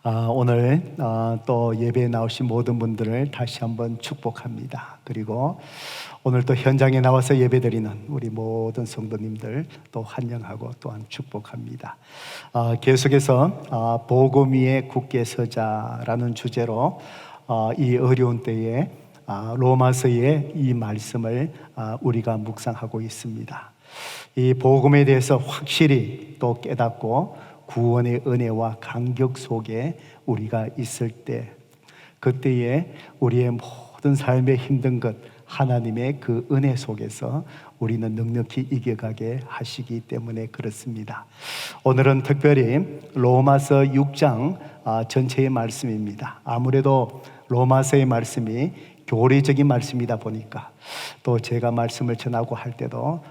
오늘 또 예배에 나오신 모든 분들을 다시 한번 축복합니다. 그리고 오늘 또 현장에 나와서 예배드리는 우리 모든 성도님들 또 환영하고 또한 축복합니다. 계속해서 복음 위에 굳게 서자라는 주제로 이 어려운 때에 로마서의 이 말씀을 우리가 묵상하고 있습니다. 이 복음에 대해서 확실히 또 깨닫고 구원의 은혜와 감격 속에 우리가 있을 때, 그때에 우리의 모든 삶의 힘든 것 하나님의 그 은혜 속에서 우리는 넉넉히 이겨가게 하시기 때문에 그렇습니다. 오늘은 특별히 로마서 6장 전체의 말씀입니다. 아무래도 로마서의 말씀이 교리적인 말씀이다 보니까 또 제가 말씀을 전하고 할 때도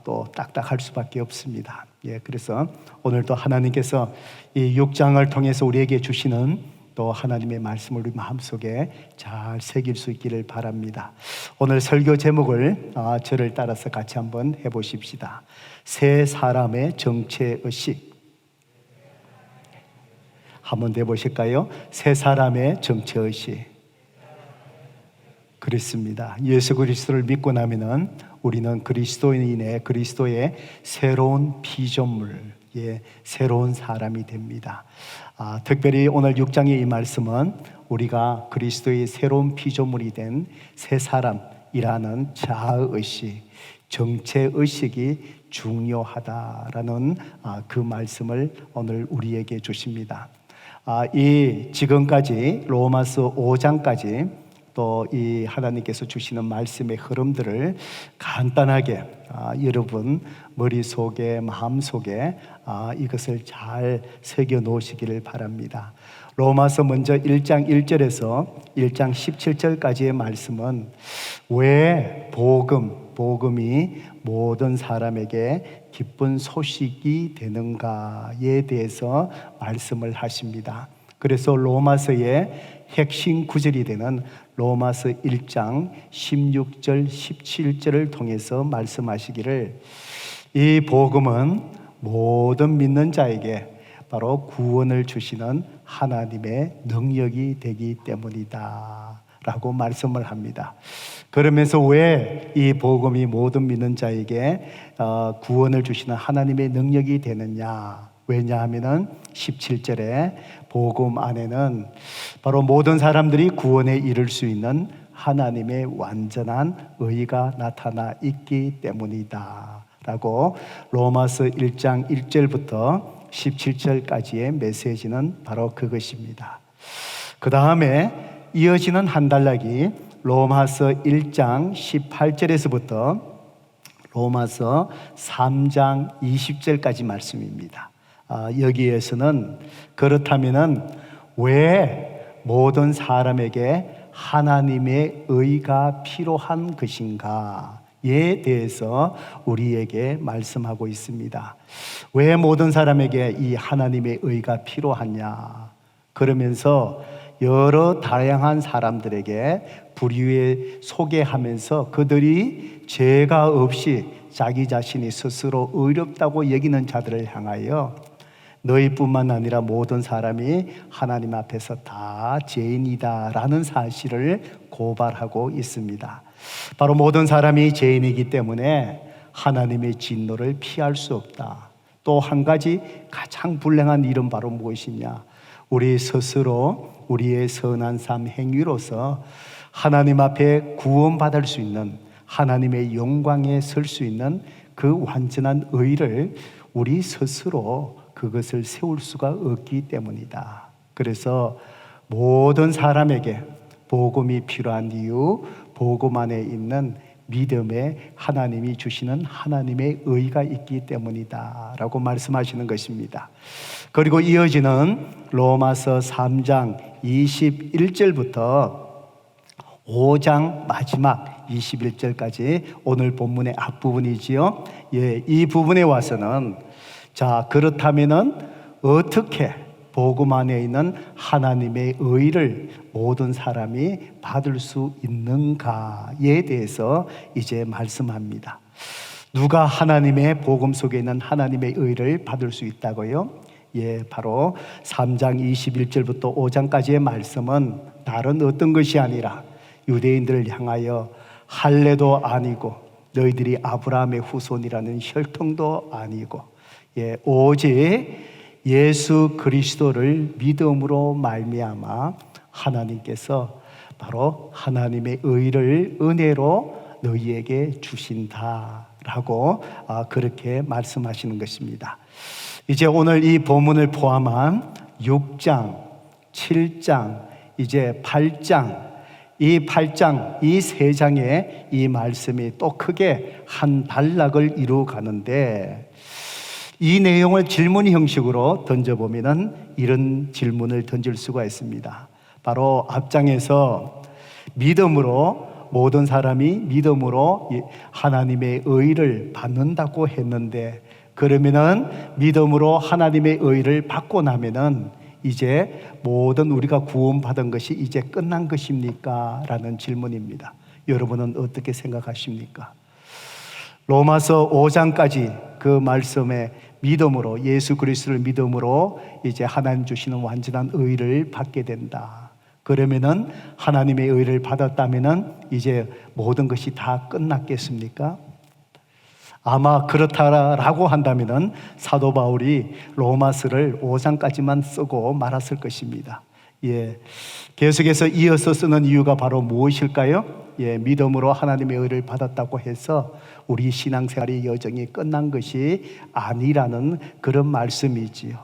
또 딱딱할 수밖에 없습니다. 그래서 오늘도 하나님께서 이 6장을 통해서 우리에게 주시는 또 하나님의 말씀을 우리 마음속에 잘 새길 수 있기를 바랍니다. 오늘 설교 제목을 저를 따라서 같이 한번 해보십시다. 세 사람의 정체의식. 한번 내보실까요? 세 사람의 정체의식. 그렇습니다. 예수 그리스도를 믿고 나면은 우리는 그리스도인의 그리스도의 새로운 피조물, 새로운 사람이 됩니다. 특별히 오늘 6장의 이 말씀은 우리가 그리스도의 새로운 피조물이 된 새 사람이라는 자아의식, 정체의식이 중요하다라는 그 말씀을 오늘 우리에게 주십니다. 이 지금까지 로마서 5장까지 또 이 하나님께서 주시는 말씀의 흐름들을 간단하게 여러분 머릿속에 마음속에 이것을 잘 새겨 놓으시기를 바랍니다. 로마서 먼저 1장 1절에서 1장 17절까지의 말씀은 왜 복음이 모든 사람에게 기쁜 소식이 되는가에 대해서 말씀을 하십니다. 그래서 로마서의 핵심 구절이 되는 로마서 1장 16절 17절을 통해서 말씀하시기를 이 복음은 모든 믿는 자에게 바로 구원을 주시는 하나님의 능력이 되기 때문이다 라고 말씀을 합니다. 그러면서 왜 이 복음이 모든 믿는 자에게 구원을 주시는 하나님의 능력이 되느냐? 왜냐하면은 17절에 복음 안에는 바로 모든 사람들이 구원에 이를 수 있는 하나님의 완전한 의가 나타나 있기 때문이다 라고 로마서 1장 1절부터 17절까지의 메시지는 바로 그것입니다. 그 다음에 이어지는 한 단락이 로마서 1장 18절에서부터 로마서 3장 20절까지 말씀입니다. 여기에서는 그렇다면은 왜 모든 사람에게 하나님의 의가 필요한 것인가에 대해서 우리에게 말씀하고 있습니다. 왜 모든 사람에게 이 하나님의 의가 필요하냐? 그러면서 여러 다양한 사람들에게 불의에 소개하면서 그들이 죄가 없이 자기 자신이 스스로 의롭다고 여기는 자들을 향하여 너희뿐만 아니라 모든 사람이 하나님 앞에서 다 죄인이다 라는 사실을 고발하고 있습니다. 바로 모든 사람이 죄인이기 때문에 하나님의 진노를 피할 수 없다. 또 한 가지 가장 불행한 일은 바로 무엇이냐? 우리 스스로 우리의 선한 삶 행위로서 하나님 앞에 구원받을 수 있는 하나님의 영광에 설 수 있는 그 완전한 의를 우리 스스로 그것을 세울 수가 없기 때문이다. 그래서 모든 사람에게 복음이 필요한 이유, 복음 안에 있는 믿음에 하나님이 주시는 하나님의 의가 있기 때문이다 라고 말씀하시는 것입니다. 그리고 이어지는 로마서 3장 21절부터 5장 마지막 21절까지 오늘 본문의 앞부분이지요. 이 부분에 와서는 자, 그렇다면은 어떻게 복음 안에 있는 하나님의 의를 모든 사람이 받을 수 있는가에 대해서 이제 말씀합니다. 누가 하나님의 복음 속에 있는 하나님의 의를 받을 수 있다고요? 바로 3장 21절부터 5장까지의 말씀은 다른 어떤 것이 아니라 유대인들을 향하여 할례도 아니고 너희들이 아브라함의 후손이라는 혈통도 아니고 오직 예수 그리스도를 믿음으로 말미암아 하나님께서 바로 하나님의 의를 은혜로 너희에게 주신다라고 그렇게 말씀하시는 것입니다. 이제 오늘 이 본문을 포함한 6장, 7장, 이제 8장, 이 8장, 이 3장의 이 말씀이 또 크게 한 단락을 이루어 가는데 이 내용을 질문 형식으로 던져보면 이런 질문을 던질 수가 있습니다. 바로 앞장에서 믿음으로 모든 사람이 믿음으로 하나님의 의를 받는다고 했는데 그러면은 믿음으로 하나님의 의를 받고 나면은 이제 모든 우리가 구원받은 것이 이제 끝난 것입니까? 라는 질문입니다. 여러분은 어떻게 생각하십니까? 로마서 5장까지 그 말씀에 믿음으로 예수 그리스도를 믿음으로 이제 하나님 주시는 완전한 의를 받게 된다. 그러면은 하나님의 의를 받았다면은 이제 모든 것이 다 끝났겠습니까? 아마 그렇다라고 한다면은 사도 바울이 로마서를 5장까지만 쓰고 말았을 것입니다. 계속해서 이어서 쓰는 이유가 바로 무엇일까요? 믿음으로 하나님의 의를 받았다고 해서 우리 신앙생활이 여정이 끝난 것이 아니라는 그런 말씀이지요.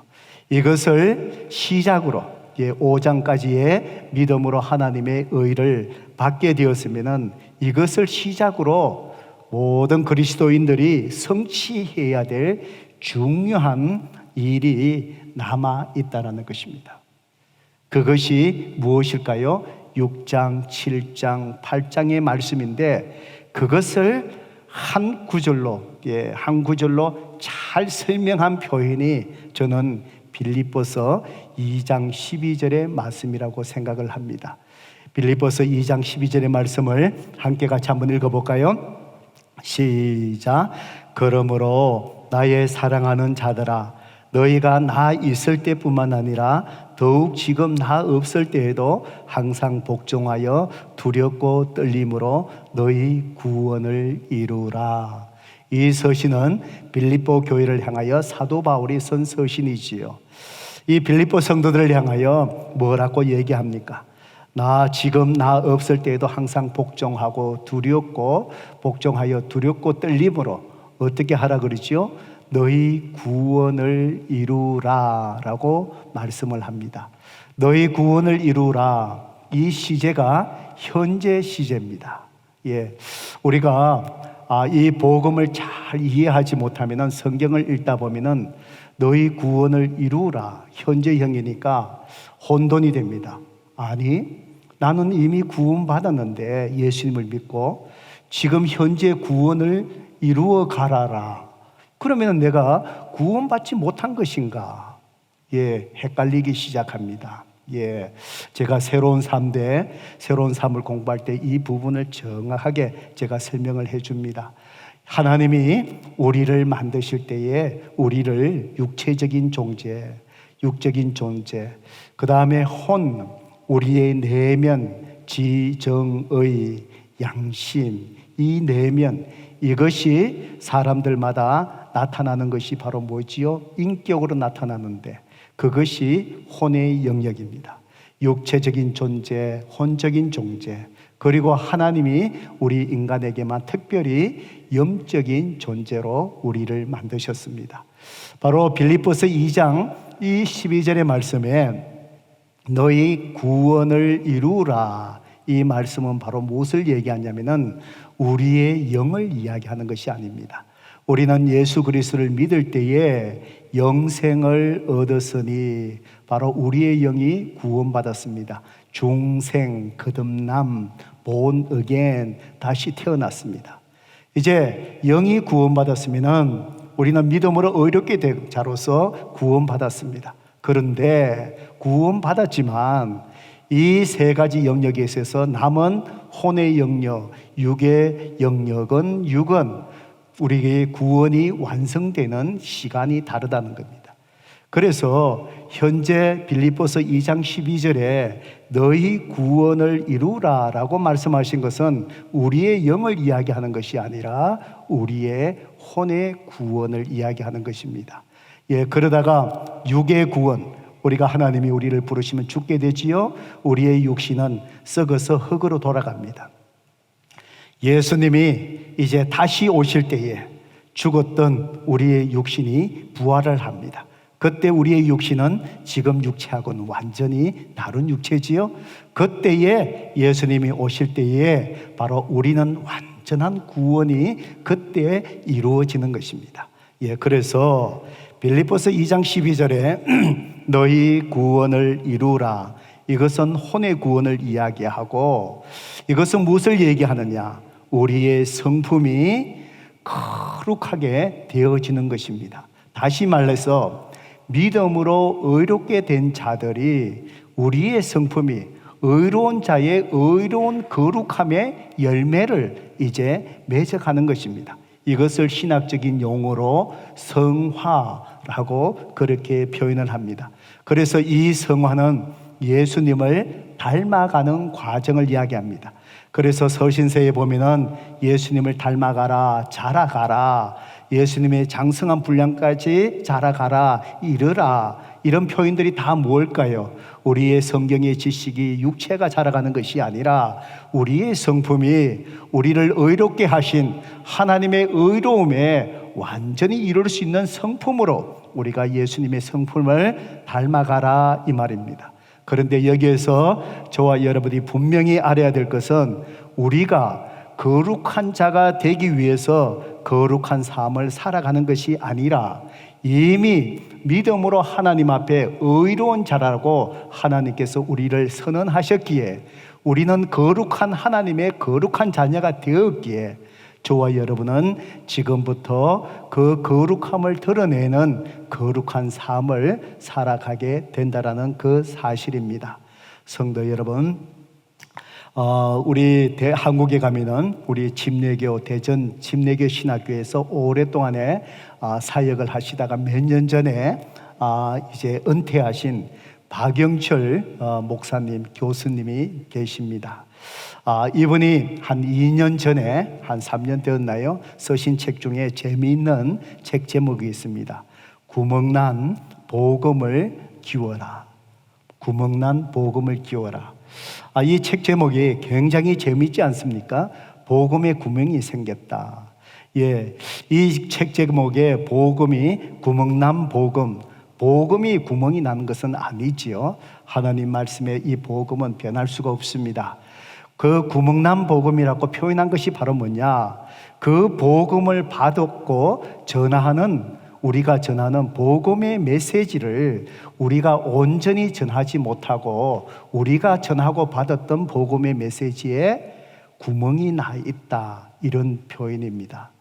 이것을 시작으로 5장까지의 믿음으로 하나님의 의를 받게 되었으면은 이것을 시작으로 모든 그리스도인들이 성취해야 될 중요한 일이 남아 있다는 것입니다. 그것이 무엇일까요? 6장, 7장, 8장의 말씀인데 그것을 한 구절로 잘 설명한 표현이 저는 빌립보서 2장 12절의 말씀이라고 생각을 합니다. 빌립보서 2장 12절의 말씀을 함께 같이 한번 읽어볼까요? 시작. 그러므로 나의 사랑하는 자들아 너희가 나 있을 때뿐만 아니라 더욱 지금 나 없을 때에도 항상 복종하여 두렵고 떨림으로 너희 구원을 이루라. 이 서신은 빌립보 교회를 향하여 사도 바울이 쓴 서신이지요. 이 빌립보 성도들을 향하여 뭐라고 얘기합니까? 지금 나 없을 때에도 항상 복종하고 두렵고 복종하여 두렵고 떨림으로 어떻게 하라 그러지요? 너희 구원을 이루라 라고 말씀을 합니다. 너희 구원을 이루라. 이 시제가 현재 시제입니다. 우리가 이 복음을 잘 이해하지 못하면 성경을 읽다 보면 너희 구원을 이루라 현재형이니까 혼돈이 됩니다. 아니 나는 이미 구원받았는데 예수님을 믿고 지금 현재 구원을 이루어 가라라. 그러면 내가 구원받지 못한 것인가? 헷갈리기 시작합니다. 제가 새로운 삶을 공부할 때 이 부분을 정확하게 제가 설명을 해줍니다. 하나님이 우리를 만드실 때에 우리를 육적인 존재, 그 다음에 우리의 내면, 지정의, 양심, 이 내면, 이것이 사람들마다 나타나는 것이 바로 뭐지요? 인격으로 나타나는데 그것이 혼의 영역입니다. 육체적인 존재, 혼적인 존재, 그리고 하나님이 우리 인간에게만 특별히 영적인 존재로 우리를 만드셨습니다. 바로 빌립보서 2장 이 12절의 말씀에 너희 구원을 이루라. 이 말씀은 바로 무엇을 얘기하냐면은 우리의 영을 이야기하는 것이 아닙니다. 우리는 예수 그리스도를 믿을 때에 영생을 얻었으니 바로 우리의 영이 구원받았습니다. 중생, 거듭남, born again, 다시 태어났습니다. 이제 영이 구원받았으면 우리는 믿음으로 의롭게 된 자로서 구원받았습니다. 그런데 구원받았지만 이 세 가지 영역에 있어서 남은 혼의 영역, 육의 영역은 우리의 구원이 완성되는 시간이 다르다는 겁니다. 그래서 현재 빌립보서 2장 12절에 너희 구원을 이루라 라고 말씀하신 것은 우리의 영을 이야기하는 것이 아니라 우리의 혼의 구원을 이야기하는 것입니다. 그러다가 육의 구원, 우리가 하나님이 우리를 부르시면 죽게 되지요. 우리의 육신은 썩어서 흙으로 돌아갑니다. 예수님이 이제 다시 오실 때에 죽었던 우리의 육신이 부활을 합니다. 그때 우리의 육신은 지금 육체하고는 완전히 다른 육체지요. 그때에 예수님이 오실 때에 바로 우리는 완전한 구원이 그때 이루어지는 것입니다. 그래서 빌립보서 2장 12절에 너희 구원을 이루라, 이것은 혼의 구원을 이야기하고, 이것은 무엇을 얘기하느냐? 우리의 성품이 거룩하게 되어지는 것입니다. 다시 말해서 믿음으로 의롭게 된 자들이 우리의 성품이 의로운 자의 의로운 거룩함의 열매를 이제 맺어가는 것입니다. 이것을 신학적인 용어로 성화라고 그렇게 표현을 합니다. 그래서 이 성화는 예수님을 닮아가는 과정을 이야기합니다. 그래서 서신서에 보면은 예수님을 닮아가라, 자라가라, 예수님의 장성한 분량까지 자라가라, 이르라, 이런 표현들이 다 뭘까요? 우리의 성경의 지식이 육체가 자라가는 것이 아니라 우리의 성품이 우리를 의롭게 하신 하나님의 의로움에 완전히 이룰 수 있는 성품으로 우리가 예수님의 성품을 닮아가라, 이 말입니다. 그런데 여기에서 저와 여러분이 분명히 알아야 될 것은 우리가 거룩한 자가 되기 위해서 거룩한 삶을 살아가는 것이 아니라 이미 믿음으로 하나님 앞에 의로운 자라고 하나님께서 우리를 선언하셨기에 우리는 거룩한 하나님의 거룩한 자녀가 되었기에 저와 여러분은 지금부터 그 거룩함을 드러내는 거룩한 삶을 살아가게 된다라는 그 사실입니다. 성도 여러분, 우리 한국에 가면은 우리 침례교, 대전 침례교 신학교에서 오랫동안에 사역을 하시다가 몇 년 전에 이제 은퇴하신 박영철 목사님, 교수님이 계십니다. 이분이 한 2년 전에, 한 3년 되었나요? 쓰신 책 중에 재미있는 책 제목이 있습니다. 구멍난 복음을 키워라. 구멍난 복음을 키워라. 이 책 제목이 굉장히 재미있지 않습니까? 복음에 구멍이 생겼다. 이 책 제목에 복음이 구멍난 복음, 복음이 구멍이 나는 것은 아니지요. 하나님 말씀에 이 복음은 변할 수가 없습니다. 그 구멍난 복음이라고 표현한 것이 바로 뭐냐? 그 복음을 받았고 우리가 전하는 복음의 메시지를 우리가 온전히 전하지 못하고 우리가 전하고 받았던 복음의 메시지에 구멍이 나 있다, 이런 표현입니다.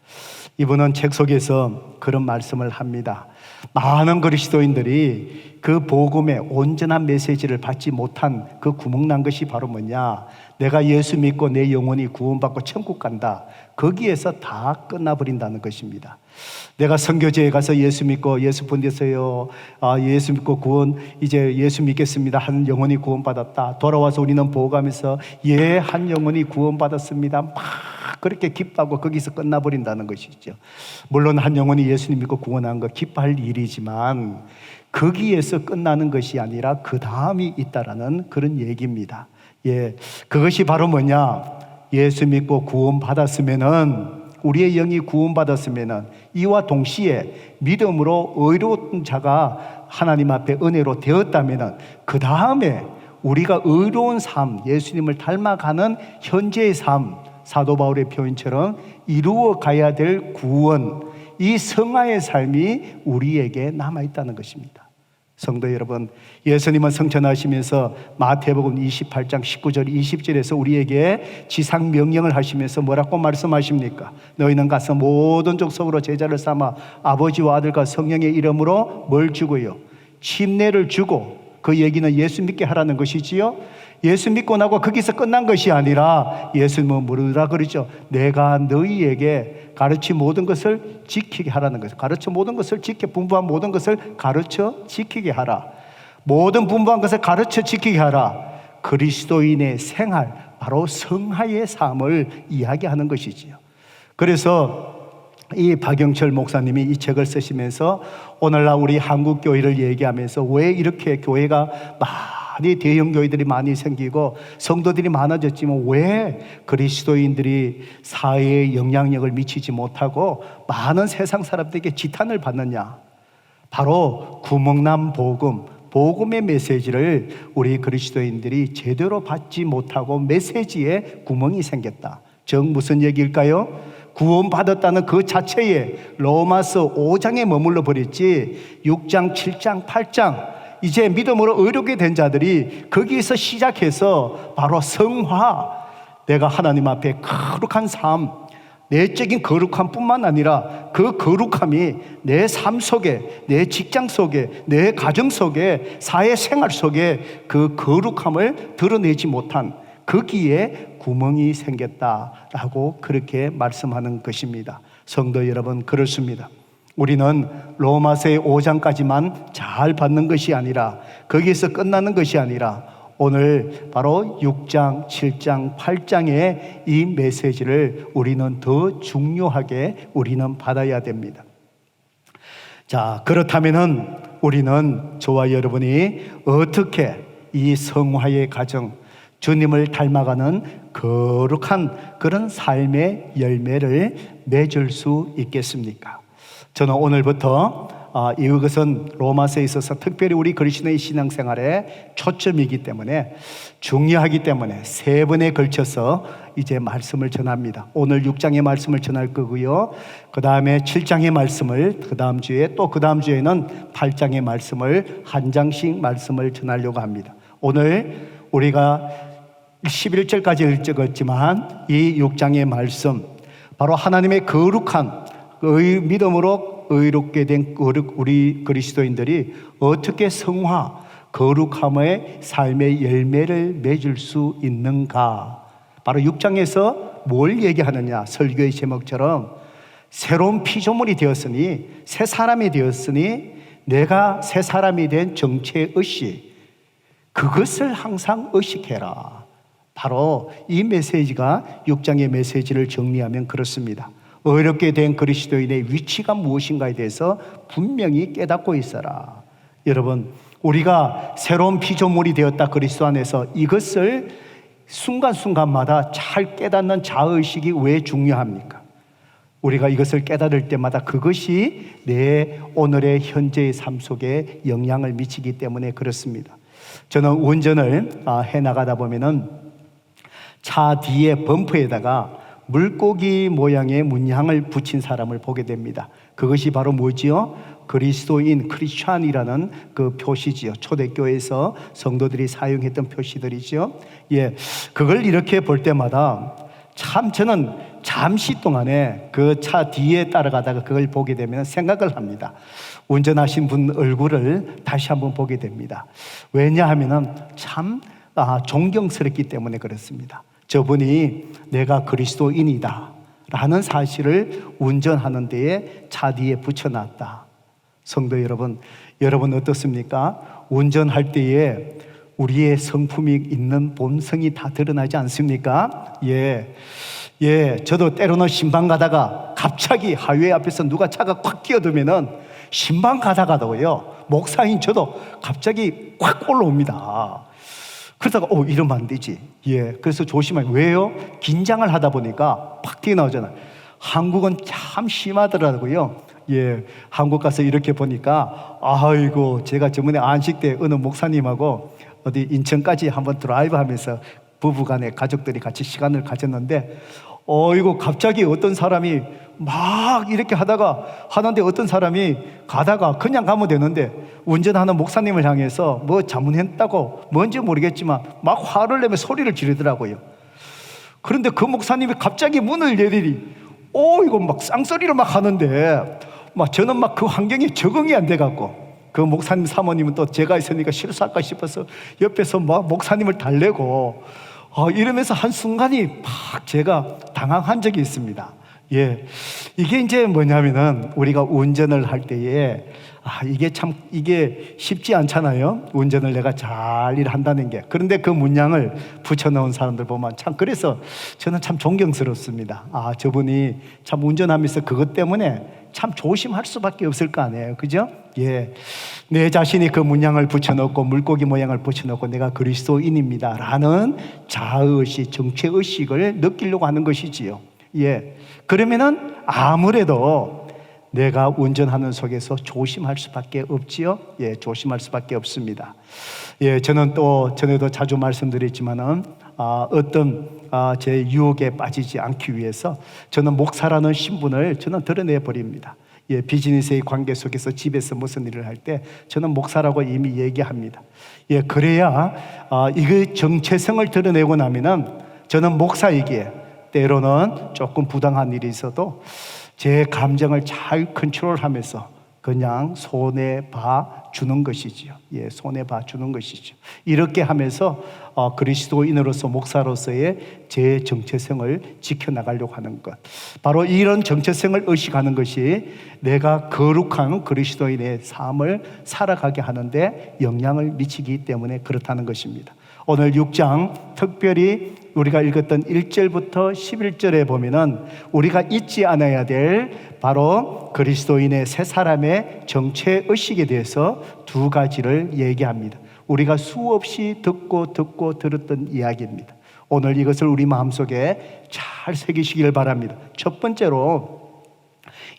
이분은 책 속에서 그런 말씀을 합니다. 많은 그리스도인들이 그 복음의 온전한 메시지를 받지 못한 그 구멍난 것이 바로 뭐냐? 내가 예수 믿고 내 영혼이 구원받고 천국 간다, 거기에서 다 끝나버린다는 것입니다. 내가 선교제에 가서 예수 믿고 예수 본드세요, 예수 믿고 이제 예수 믿겠습니다 하는 영혼이 구원받았다. 돌아와서 우리는 보고하면서 한 영혼이 구원받았습니다, 막 그렇게 기뻐하고 거기서 끝나버린다는 것이죠. 물론 한 영혼이 예수님 믿고 구원한 거 기뻐할 일이지만 거기에서 끝나는 것이 아니라 그 다음이 있다라는 그런 얘기입니다. 그것이 바로 뭐냐? 예수 믿고 구원받았으면은, 우리의 영이 구원받았으면은 이와 동시에 믿음으로 의로운 자가 하나님 앞에 은혜로 되었다면은 그 다음에 우리가 의로운 삶, 예수님을 닮아가는 현재의 삶, 사도 바울의 표현처럼 이루어 가야 될 구원, 이 성화의 삶이 우리에게 남아있다는 것입니다. 성도 여러분, 예수님은 성천하시면서 마태복음 28장 19절 20절에서 우리에게 지상 명령을 하시면서 뭐라고 말씀하십니까? 너희는 가서 모든 족속으로 제자를 삼아 아버지와 아들과 성령의 이름으로 뭘 주고요? 침례를 주고 그 얘기는 예수 믿게 하라는 것이지요. 예수 믿고 나고 거기서 끝난 것이 아니라 예수님은 뭐라 그러죠? 내가 너희에게 가르친 모든 것을 지키게 하라는 것을, 가르쳐 모든 것을 지켜 분부한 모든 것을 가르쳐 지키게 하라. 모든 분부한 것을 가르쳐 지키게 하라. 그리스도인의 생활, 바로 성화의 삶을 이야기하는 것이지요. 그래서 이 박영철 목사님이 이 책을 쓰시면서 오늘날 우리 한국 교회를 얘기하면서 왜 이렇게 교회가 많이 대형 교회들이 많이 생기고 성도들이 많아졌지만 왜 그리스도인들이 사회에 영향력을 미치지 못하고 많은 세상 사람들에게 지탄을 받느냐? 바로 구멍난 복음의 메시지를 우리 그리스도인들이 제대로 받지 못하고 메시지에 구멍이 생겼다. 즉 무슨 얘기일까요? 구원받았다는 그 자체에 로마서 5장에 머물러 버렸지 6장, 7장, 8장 이제 믿음으로 의롭게 된 자들이 거기에서 시작해서 바로 성화, 내가 하나님 앞에 거룩한 삶, 내적인 거룩함 뿐만 아니라 그 거룩함이 내 삶 속에, 내 직장 속에, 내 가정 속에, 사회생활 속에 그 거룩함을 드러내지 못한 거기에 구멍이 생겼다라고 그렇게 말씀하는 것입니다. 성도 여러분, 그렇습니다. 우리는 로마서의 5장까지만 잘 받는 것이 아니라 거기에서 끝나는 것이 아니라 오늘 바로 6장, 7장, 8장의 이 메시지를 우리는 더 중요하게 우리는 받아야 됩니다. 자, 그렇다면은 우리는 저와 여러분이 어떻게 이 성화의 과정, 주님을 닮아가는 거룩한 그런 삶의 열매를 맺을 수 있겠습니까? 저는 오늘부터 이것은 로마서에 있어서 특별히 우리 그리스도의 신앙생활에 초점이기 때문에 중요하기 때문에 세 번에 걸쳐서 이제 말씀을 전합니다. 오늘 6장의 말씀을 전할 거고요. 그 다음에 7장의 말씀을 그 다음 주에 또 그 다음 주에는 8장의 말씀을 한 장씩 말씀을 전하려고 합니다. 오늘 우리가 11절까지 읽었지만 이 6장의 말씀, 바로 하나님의 거룩한 믿음으로 의롭게 된 우리 그리스도인들이 어떻게 성화, 거룩함의 삶의 열매를 맺을 수 있는가? 바로 6장에서 뭘 얘기하느냐? 설교의 제목처럼 새로운 피조물이 되었으니, 새 사람이 되었으니 내가 새 사람이 된 정체의 의식, 그것을 항상 의식해라. 바로 이 메시지가 6장의 메시지를 정리하면 그렇습니다. 어렵게 된 그리스도인의 위치가 무엇인가에 대해서 분명히 깨닫고 있어라. 여러분, 우리가 새로운 피조물이 되었다 그리스도 안에서 이것을 순간순간마다 잘 깨닫는 자의식이 왜 중요합니까? 우리가 이것을 깨달을 때마다 그것이 내 오늘의 현재의 삶 속에 영향을 미치기 때문에 그렇습니다. 저는 운전을 해나가다 보면은 차 뒤에 범퍼에다가 물고기 모양의 문양을 붙인 사람을 보게 됩니다. 그것이 바로 뭐지요? 그리스도인, 크리스찬이라는 그 표시지요. 초대교회에서 성도들이 사용했던 표시들이죠. 예, 그걸 이렇게 볼 때마다 참 저는 잠시 동안에 그 차 뒤에 따라가다가 그걸 보게 되면 생각을 합니다. 운전하신 분 얼굴을 다시 한번 보게 됩니다. 왜냐하면은 참 존경스럽기 때문에 그렇습니다. 저분이 내가 그리스도인이다 라는 사실을 운전하는 데에 차 뒤에 붙여놨다. 성도 여러분, 여러분 어떻습니까? 운전할 때에 우리의 성품이 있는 본성이 다 드러나지 않습니까? 저도 때로는 신방 가다가 갑자기 하이웨이 앞에서 누가 차가 콱 끼어들면은 신방 가다가도요, 목사인 저도 갑자기 콱 올라옵니다. 그러다가 이러면 안 되지. 그래서 조심하게. 왜요? 긴장을 하다 보니까 팍 튀어나오잖아요. 한국은 참 심하더라고요. 한국 가서 이렇게 보니까 아이고, 제가 저번에 안식 때 어느 목사님하고 어디 인천까지 한번 드라이브 하면서 부부간에 가족들이 같이 시간을 가졌는데 이거 갑자기 어떤 사람이 막 이렇게 하는데 어떤 사람이 가다가 그냥 가면 되는데 운전하는 목사님을 향해서 뭐 자문했다고 뭔지 모르겠지만 막 화를 내며 소리를 지르더라고요. 그런데 그 목사님이 갑자기 문을 열더니 이거 막 쌍소리로 막 하는데 저는 막 그 환경에 적응이 안 돼갖고 그 목사님 사모님은 또 제가 있으니까 실수할까 싶어서 옆에서 막 목사님을 달래고 이러면서 한순간이 막 제가 당황한 적이 있습니다. 예, 이게 이제 뭐냐면은 우리가 운전을 할 때에 이게 쉽지 않잖아요. 운전을 내가 잘 일한다는 게. 그런데 그 문양을 붙여놓은 사람들 보면 참, 그래서 저는 참 존경스럽습니다. 저분이 참 운전하면서 그것 때문에 참 조심할 수밖에 없을 거 아니에요. 그죠? 예, 내 자신이 그 문양을 붙여놓고 물고기 모양을 붙여놓고 내가 그리스도인입니다 라는 자의식, 정체의식을 느끼려고 하는 것이지요. 예, 그러면은 아무래도 내가 운전하는 속에서 조심할 수밖에 없지요. 예, 조심할 수밖에 없습니다. 예, 저는 또 전에도 자주 말씀드렸지만은 어떤 제 유혹에 빠지지 않기 위해서 저는 목사라는 신분을 저는 드러내 버립니다. 예, 비즈니스의 관계 속에서 집에서 무슨 일을 할 때 저는 목사라고 이미 얘기합니다. 예, 그래야 이거 정체성을 드러내고 나면은 저는 목사이기에 때로는 조금 부당한 일이 있어도 제 감정을 잘 컨트롤하면서 그냥 손에 봐 주는 것이지요. 예, 손에 봐 주는 것이죠. 이렇게 하면서 그리스도인으로서 목사로서의 제 정체성을 지켜나가려고 하는 것, 바로 이런 정체성을 의식하는 것이 내가 거룩한 그리스도인의 삶을 살아가게 하는데 영향을 미치기 때문에 그렇다는 것입니다. 오늘 6장 특별히 우리가 읽었던 1절부터 11절에 보면은 우리가 잊지 않아야 될 바로 그리스도인의 새 사람의 정체의식에 대해서 두 가지를 얘기합니다. 우리가 수없이 듣고 들었던 이야기입니다. 오늘 이것을 우리 마음속에 잘 새기시길 바랍니다. 첫 번째로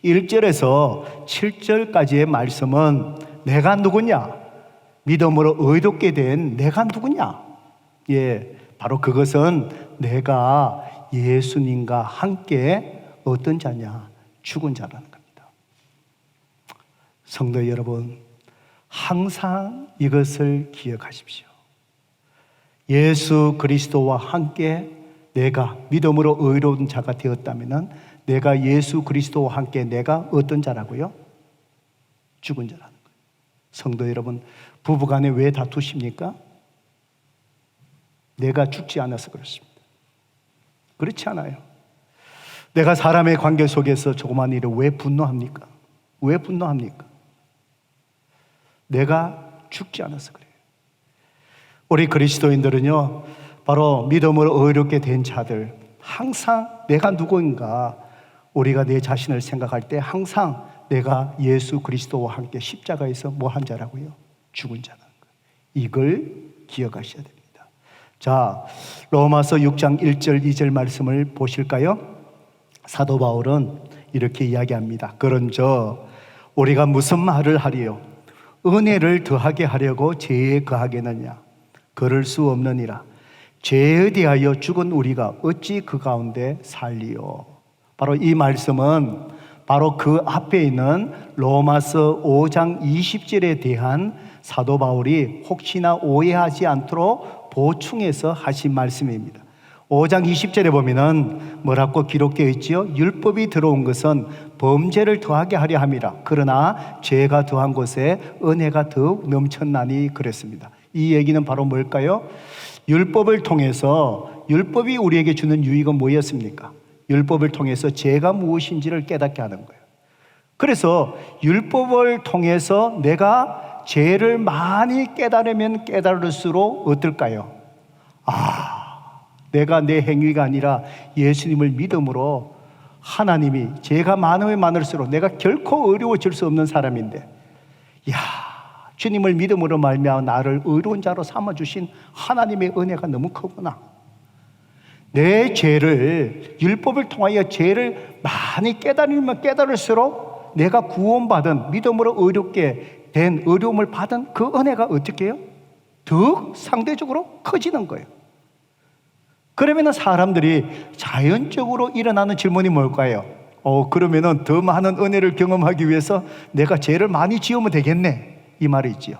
1절에서 7절까지의 말씀은 내가 누구냐? 믿음으로 의롭게 된 내가 누구냐? 예, 바로 그것은 내가 예수님과 함께 어떤 자냐? 죽은 자라는 겁니다. 성도 여러분, 항상 이것을 기억하십시오. 예수 그리스도와 함께 내가 믿음으로 의로운 자가 되었다면 내가 예수 그리스도와 함께 내가 어떤 자라고요? 죽은 자라는 거예요. 성도 여러분, 부부간에 왜 다투십니까? 내가 죽지 않아서 그렇습니다. 그렇지 않아요. 내가 사람의 관계 속에서 조그만 일에 왜 분노합니까? 왜 분노합니까? 내가 죽지 않아서 그래요. 우리 그리스도인들은요, 바로 믿음으로 의롭게 된 자들, 항상 내가 누구인가, 우리가 내 자신을 생각할 때 항상 내가 예수 그리스도와 함께 십자가에서 뭐 한 자라고요? 죽은 자라는 거예요. 이걸 기억하셔야 됩니다. 자, 로마서 6장 1절 2절 말씀을 보실까요? 사도 바울은 이렇게 이야기합니다. 그런저 우리가 무슨 말을 하리요? 은혜를 더하게 하려고 죄에 거하겠느냐? 그럴 수 없느니라. 죄에 대하여 죽은 우리가 어찌 그 가운데 살리요? 바로 이 말씀은 바로 그 앞에 있는 로마서 5장 20절에 대한 사도 바울이 혹시나 오해하지 않도록 보충해서 하신 말씀입니다. 5장 20절에 보면은 뭐라고 기록되어 있지요? 율법이 들어온 것은 범죄를 더하게 하려 함이라. 그러나 죄가 더한 곳에 은혜가 더욱 넘쳤나니 그랬습니다. 이 얘기는 바로 뭘까요? 율법을 통해서, 율법이 우리에게 주는 유익은 뭐였습니까? 율법을 통해서 죄가 무엇인지를 깨닫게 하는 거예요. 그래서 율법을 통해서 내가 죄를 많이 깨달으면 깨달을수록 어떨까요? 내가 내 행위가 아니라 예수님을 믿음으로 하나님이, 죄가 많으면 많을수록 내가 결코 어려워질 수 없는 사람인데, 주님을 믿음으로 말미암아 나를 의로운 자로 삼아주신 하나님의 은혜가 너무 크구나. 내 죄를, 율법을 통하여 죄를 많이 깨달으면 깨달을수록 내가 구원받은, 믿음으로 의롭게 된, 의로움을 받은 그 은혜가 어떻게 해요? 더 상대적으로 커지는 거예요. 그러면은 사람들이 자연적으로 일어나는 질문이 뭘까요? 그러면은 더 많은 은혜를 경험하기 위해서 내가 죄를 많이 지으면 되겠네, 이 말이 있지요.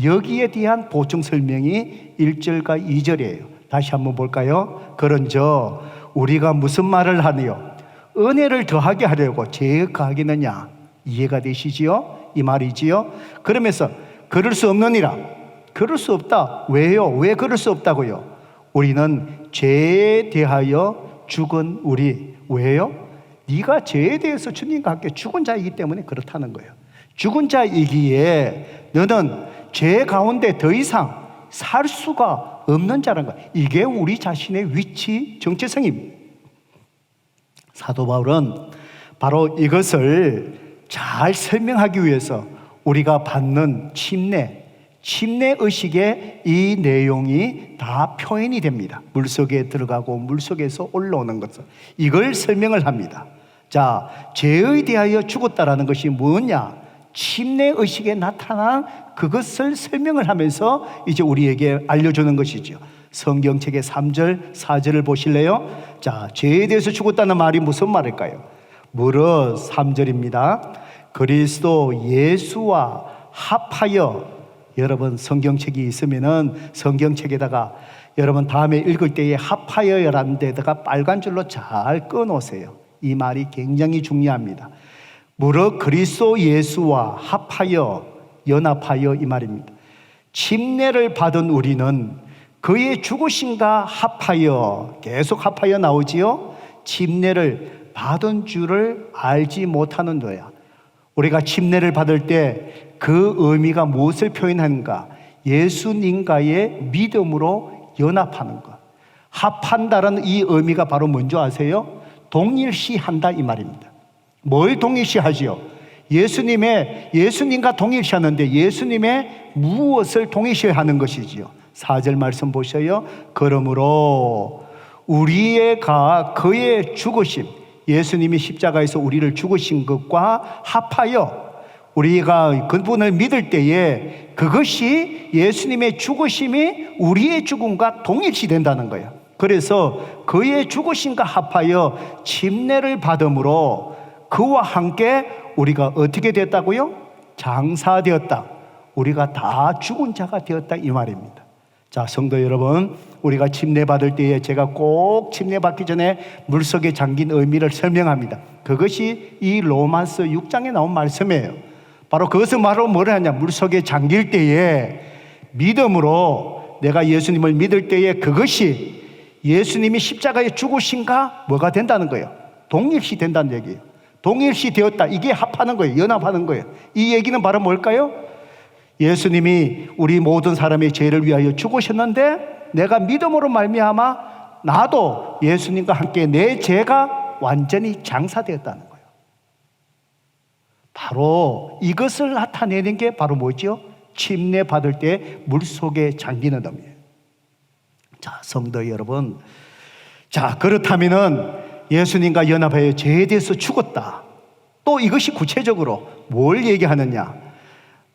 여기에 대한 보충 설명이 1절과 2절이에요. 다시 한번 볼까요? 그런저 우리가 무슨 말을 하니요? 은혜를 더하게 하려고 죄에 거하겠느냐? 이해가 되시지요? 이 말이지요? 그러면서 그럴 수 없느니라. 그럴 수 없다. 왜요? 왜 그럴 수 없다고요? 우리는 죄에 대하여 죽은 우리. 왜요? 네가 죄에 대해서 주님과 함께 죽은 자이기 때문에 그렇다는 거예요. 죽은 자이기에 너는 죄 가운데 더 이상 살 수가 없는 자라는 거예요. 이게 우리 자신의 위치 정체성입니다. 사도 바울은 바로 이것을 잘 설명하기 위해서 우리가 받는 침례 의식의 이 내용이 다 표현이 됩니다. 물속에 들어가고 물속에서 올라오는 것을, 이걸 설명을 합니다. 자, 죄에 대하여 죽었다라는 것이 뭐냐? 침례 의식에 나타난 그것을 설명을 하면서 이제 우리에게 알려주는 것이죠. 성경책의 3절, 4절을 보실래요? 자, 죄에 대해서 죽었다는 말이 무슨 말일까요? 무릇 3절입니다. 그리스도 예수와 합하여. 여러분 성경책이 있으면은 성경책에다가 여러분 다음에 읽을 때에 합하여라는 데다가 빨간 줄로 잘 꺼놓으세요. 이 말이 굉장히 중요합니다. 무릇 그리스도 예수와 합하여, 연합하여 이 말입니다. 침례를 받은 우리는 그의 죽으심과 합하여, 계속 합하여 나오지요. 침례를 받은 줄을 알지 못하는 거야. 우리가 침례를 받을 때 그 의미가 무엇을 표현하는가? 예수님과의 믿음으로 연합하는 것. 합한다는 이 의미가 바로 뭔지 아세요? 동일시한다 이 말입니다. 뭘 동일시하지요? 예수님과 동일시하는데 예수님의 무엇을 동일시하는 것이지요? 4절 말씀 보셔요. 그러므로 우리가 그의 죽으심, 예수님이 십자가에서 우리를 죽으신 것과 합하여 우리가 그분을 믿을 때에 그것이 예수님의 죽으심이 우리의 죽음과 동일시 된다는 거예요. 그래서 그의 죽으심과 합하여 침례를 받음으로 그와 함께 우리가 어떻게 됐다고요? 장사되었다. 우리가 다 죽은 자가 되었다 이 말입니다. 자, 성도 여러분, 우리가 침례 받을 때에 제가 꼭 침례 받기 전에 물속에 잠긴 의미를 설명합니다. 그것이 이 로마서 6장에 나온 말씀이에요. 바로 그것은 바로 뭐라 하냐? 물속에 잠길 때에 믿음으로 내가 예수님을 믿을 때에 그것이 예수님이 십자가에 죽으신가 뭐가 된다는 거예요. 동일시 된다는 얘기예요. 동일시 되었다. 이게 합하는 거예요. 연합하는 거예요. 이 얘기는 바로 뭘까요? 예수님이 우리 모든 사람의 죄를 위하여 죽으셨는데 내가 믿음으로 말미암아 나도 예수님과 함께 내 죄가 완전히 장사되었다는 거예요. 바로 이것을 나타내는 게 바로 뭐죠? 침례 받을 때 물속에 잠기는 의미예요. 자, 성도 여러분, 자, 그렇다면은 예수님과 연합하여 죄에 대해서 죽었다. 또 이것이 구체적으로 뭘 얘기하느냐?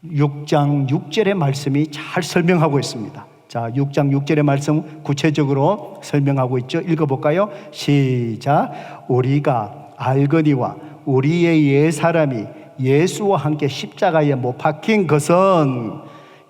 6장 6절의 말씀이 잘 설명하고 있습니다. 자, 6장 6절의 말씀 구체적으로 설명하고 있죠. 읽어볼까요? 시작. 우리가 알거니와 우리의 옛사람이 예수와 함께 십자가에 못 박힌 것은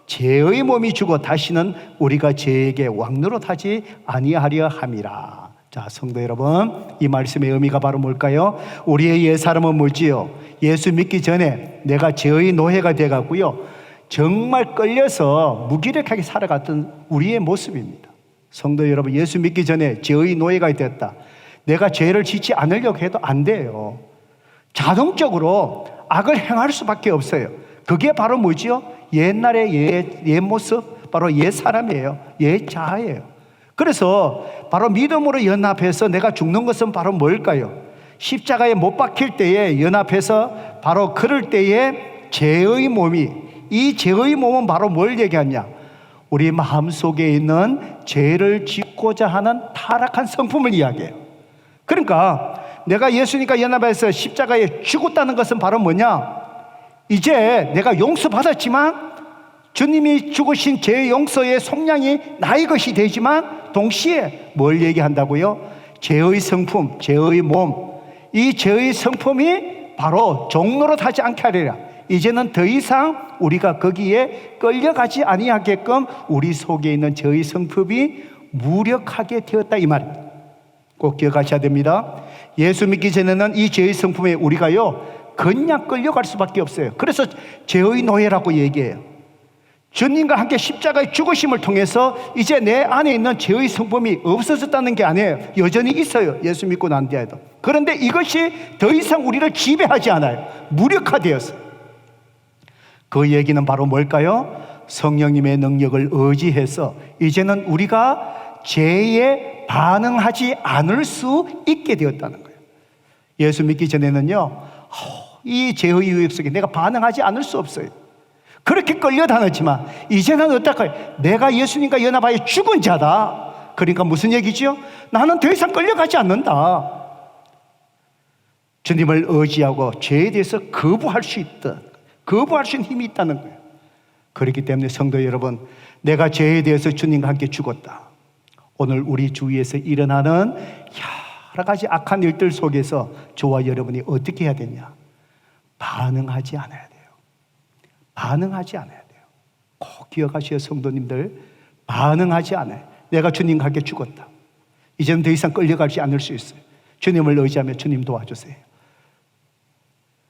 죄의 몸이 죽어 다시는 우리가 죄에게 왕노릇하지 아니하려 함이라. 자, 성도 여러분, 이 말씀의 의미가 바로 뭘까요? 우리의 옛사람은 뭐지요? 예수 믿기 전에 내가 죄의 노예가 되었고요, 정말 끌려서 무기력하게 살아갔던 우리의 모습입니다. 성도 여러분, 예수 믿기 전에 죄의 노예가 되었다. 내가 죄를 짓지 않으려고 해도 안 돼요. 자동적으로 악을 행할 수밖에 없어요. 그게 바로 뭐지요? 옛날의 옛 모습, 바로 옛 사람이에요. 옛 자아예요. 그래서 바로 믿음으로 연합해서 내가 죽는 것은 바로 뭘까요? 십자가에 못 박힐 때에 연합해서 바로 그럴 때에 죄의 몸이, 이 죄의 몸은 바로 뭘 얘기하냐? 우리 마음속에 있는 죄를 짓고자 하는 타락한 성품을 이야기해요. 그러니까 내가 예수님과 연합해서 십자가에 죽었다는 것은 바로 뭐냐? 이제 내가 용서받았지만 주님이 죽으신 죄 용서의 속량이 나의 것이 되지만 동시에 뭘 얘기한다고요? 죄의 성품, 죄의 몸, 이 죄의 성품이 바로 종노릇하지 않게 하리라. 이제는 더 이상 우리가 거기에 끌려가지 아니하게끔 우리 속에 있는 죄의 성품이 무력하게 되었다 이 말입니다. 꼭 기억하셔야 됩니다. 예수 믿기 전에는 이 죄의 성품에 우리가요 그냥 끌려갈 수밖에 없어요. 그래서 죄의 노예라고 얘기해요. 주님과 함께 십자가의 죽으심을 통해서 이제 내 안에 있는 죄의 성품이 없어졌다는 게 아니에요. 여전히 있어요. 예수 믿고 난 뒤에도. 그런데 이것이 더 이상 우리를 지배하지 않아요. 무력화되었어요. 그 얘기는 바로 뭘까요? 성령님의 능력을 의지해서 이제는 우리가 죄에 반응하지 않을 수 있게 되었다는 거예요. 예수 믿기 전에는요, 이 죄의 유혹 속에 내가 반응하지 않을 수 없어요. 그렇게 끌려다녔지만 이제는 어떨까요? 내가 예수님과 연합하여 죽은 자다. 그러니까 무슨 얘기죠? 나는 더 이상 끌려가지 않는다. 주님을 의지하고 죄에 대해서 거부할 수 있다. 거부할 수 있는 힘이 있다는 거예요. 그렇기 때문에 성도 여러분, 내가 죄에 대해서 주님과 함께 죽었다. 오늘 우리 주위에서 일어나는 여러 가지 악한 일들 속에서 저와 여러분이 어떻게 해야 되냐? 반응하지 않아야 돼요. 반응하지 않아야 돼요. 꼭 기억하시오, 성도님들. 반응하지 않아요. 내가 주님과 함께 죽었다. 이제는 더 이상 끌려가지 않을 수 있어요. 주님을 의지하며 주님 도와주세요.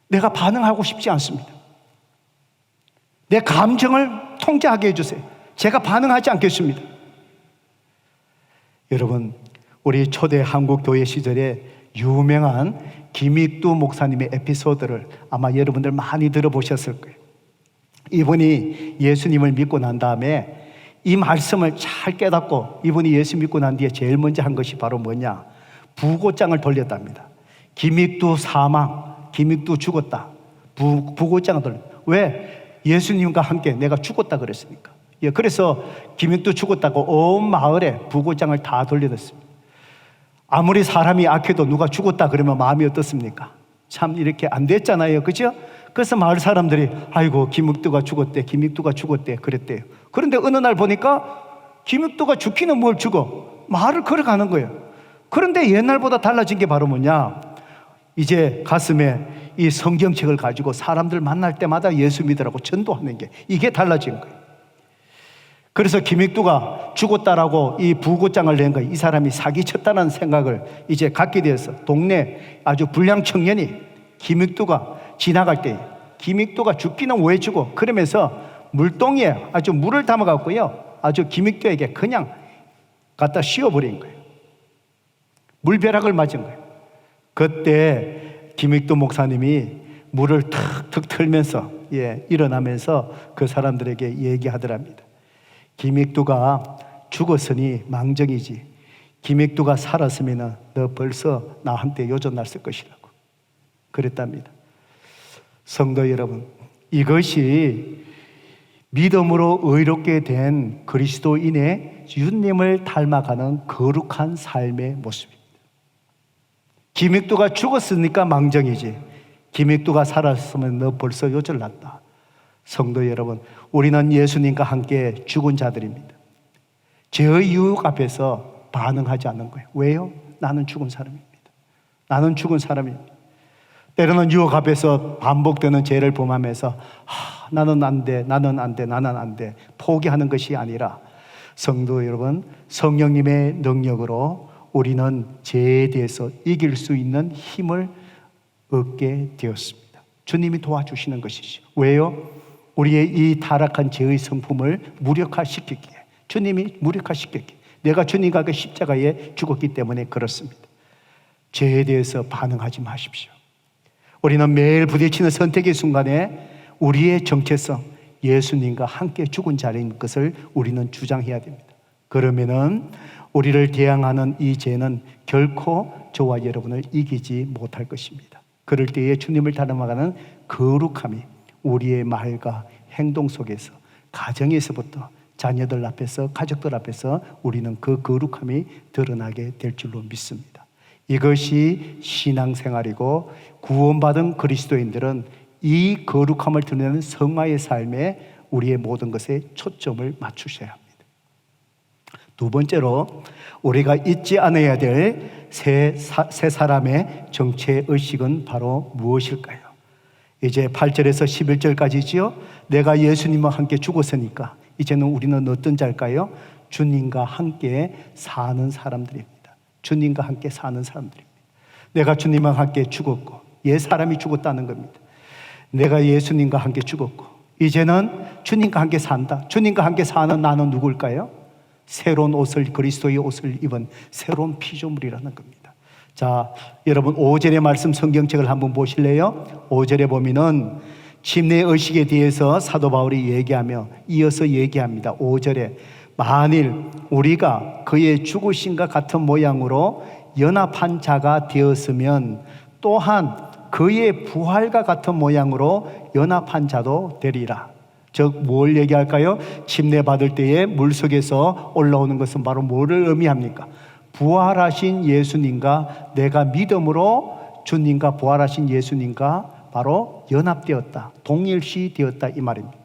내가 반응하고 싶지 않습니다. 내 감정을 통제하게 해주세요. 제가 반응하지 않겠습니다. 여러분, 우리 초대 한국교회 시절에 유명한 김익두 목사님의 에피소드를 아마 여러분들 많이 들어보셨을 거예요. 이분이 예수님을 믿고 난 다음에 이 말씀을 잘 깨닫고 이분이 예수 믿고 난 뒤에 제일 먼저 한 것이 바로 뭐냐? 부고장을 돌렸답니다. 김익두 사망, 김익두 죽었다. 부고장을 돌렸다. 왜? 예수님과 함께 내가 죽었다 그랬으니까. 예, 그래서 김익두 죽었다고 온 마을에 부고장을 다 돌려댔습니다. 아무리 사람이 악해도 누가 죽었다 그러면 마음이 어떻습니까? 참 이렇게 안 됐잖아요. 그죠? 그래서 마을 사람들이 아이고 김익두가 죽었대, 김익두가 죽었대 그랬대요. 그런데 어느 날 보니까 김익두가 죽기는 뭘 죽어, 마을을 걸어가는 거예요. 그런데 옛날보다 달라진 게 바로 뭐냐? 이제 가슴에 이 성경책을 가지고 사람들 만날 때마다 예수 믿으라고 전도하는 게, 이게 달라진 거예요. 그래서 김익두가 죽었다라고 이 부고장을 낸 거예요. 이 사람이 사기쳤다는 생각을 이제 갖게 되어서 동네 아주 불량 청년이 김익두가 지나갈 때 김익두가 죽기는 왜 죽어? 그러면서 물동이에 아주 물을 담아갖고요, 아주 김익두에게 그냥 갖다 씌워버린 거예요. 물벼락을 맞은 거예요. 그때 김익두 목사님이 물을 탁탁 틀면서 일어나면서 그 사람들에게 얘기하더랍니다. 김익두가 죽었으니 망정이지, 김익두가 살았으면 너 벌써 나한테 요전났을 것이라고 그랬답니다. 성도 여러분, 이것이 믿음으로 의롭게 된 그리스도인의 주님을 닮아가는 거룩한 삶의 모습입니다. 김익두가 죽었으니까 망정이지, 김익두가 살았으면 너 벌써 요절났다. 성도 여러분, 우리는 예수님과 함께 죽은 자들입니다. 죄의 유혹 앞에서 반응하지 않는 거예요. 왜요? 나는 죽은 사람입니다. 나는 죽은 사람입니다. 때로는 유혹 앞에서 반복되는 죄를 범하면서 나는 안 돼, 나는 안 돼, 나는 안 돼 포기하는 것이 아니라, 성도 여러분, 성령님의 능력으로 우리는 죄에 대해서 이길 수 있는 힘을 얻게 되었습니다. 주님이 도와주시는 것이죠. 왜요? 우리의 이 타락한 죄의 성품을 무력화시키기에, 주님이 무력화시키기에, 내가 주님과 그 십자가에 죽었기 때문에 그렇습니다. 죄에 대해서 반응하지 마십시오. 우리는 매일 부딪히는 선택의 순간에 우리의 정체성, 예수님과 함께 죽은 자리인 것을 우리는 주장해야 됩니다. 그러면은 우리를 대항하는 이 죄는 결코 저와 여러분을 이기지 못할 것입니다. 그럴 때에 주님을 닮아가는 거룩함이 우리의 말과 행동 속에서, 가정에서부터 자녀들 앞에서, 가족들 앞에서 우리는 그 거룩함이 드러나게 될 줄로 믿습니다. 이것이 신앙생활이고, 구원받은 그리스도인들은 이 거룩함을 드러내는 성화의 삶에 우리의 모든 것에 초점을 맞추셔야 합니다. 두 번째로 우리가 잊지 않아야 될 세 사람의 정체의식은 바로 무엇일까요? 이제 8절에서 11절까지지요. 내가 예수님과 함께 죽었으니까 이제는 우리는 어떤 자일까요? 주님과 함께 사는 사람들입니다. 주님과 함께 사는 사람들입니다. 내가 주님과 함께 죽었고 옛 사람이 죽었다는 겁니다. 내가 예수님과 함께 죽었고 이제는 주님과 함께 산다. 주님과 함께 사는 나는 누굴까요? 새로운 옷을, 그리스도의 옷을 입은 새로운 피조물이라는 겁니다. 자, 여러분 5절의 말씀 성경책을 한번 보실래요? 5절에 보면은 침례 의식에 대해서 사도 바울이 얘기하며 이어서 얘기합니다. 5절에 만일 우리가 그의 죽으심과 같은 모양으로 연합한 자가 되었으면 또한 그의 부활과 같은 모양으로 연합한 자도 되리라. 즉 뭘 얘기할까요? 침례 받을 때에 물속에서 올라오는 것은 바로 뭐를 의미합니까? 부활하신 예수님과 내가 믿음으로 주님과 부활하신 예수님과 바로 연합되었다, 동일시 되었다 이 말입니다.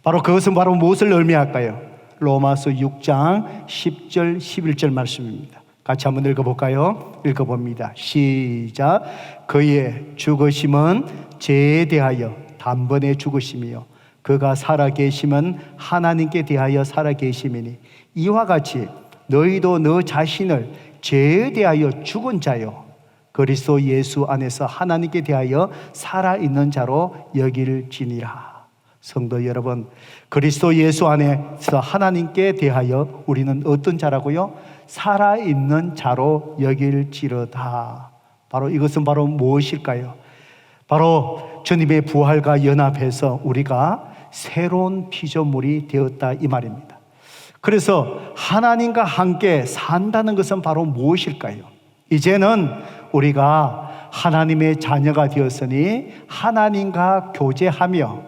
바로 그것은 바로 무엇을 의미할까요? 로마서 6장 10절 11절 말씀입니다. 같이 한번 읽어볼까요? 읽어봅니다. 시작. 그의 죽으심은 죄에 대하여 단번에 죽으심이요 그가 살아계심은 하나님께 대하여 살아계심이니 이와 같이 너희도 너 자신을 죄에 대하여 죽은 자요 그리스도 예수 안에서 하나님께 대하여 살아있는 자로 여길지니라. 성도 여러분, 그리스도 예수 안에서 하나님께 대하여 우리는 어떤 자라고요? 살아있는 자로 여길지로다. 바로 이것은 바로 무엇일까요? 바로 주님의 부활과 연합해서 우리가 새로운 피조물이 되었다 이 말입니다. 그래서 하나님과 함께 산다는 것은 바로 무엇일까요? 이제는 우리가 하나님의 자녀가 되었으니 하나님과 교제하며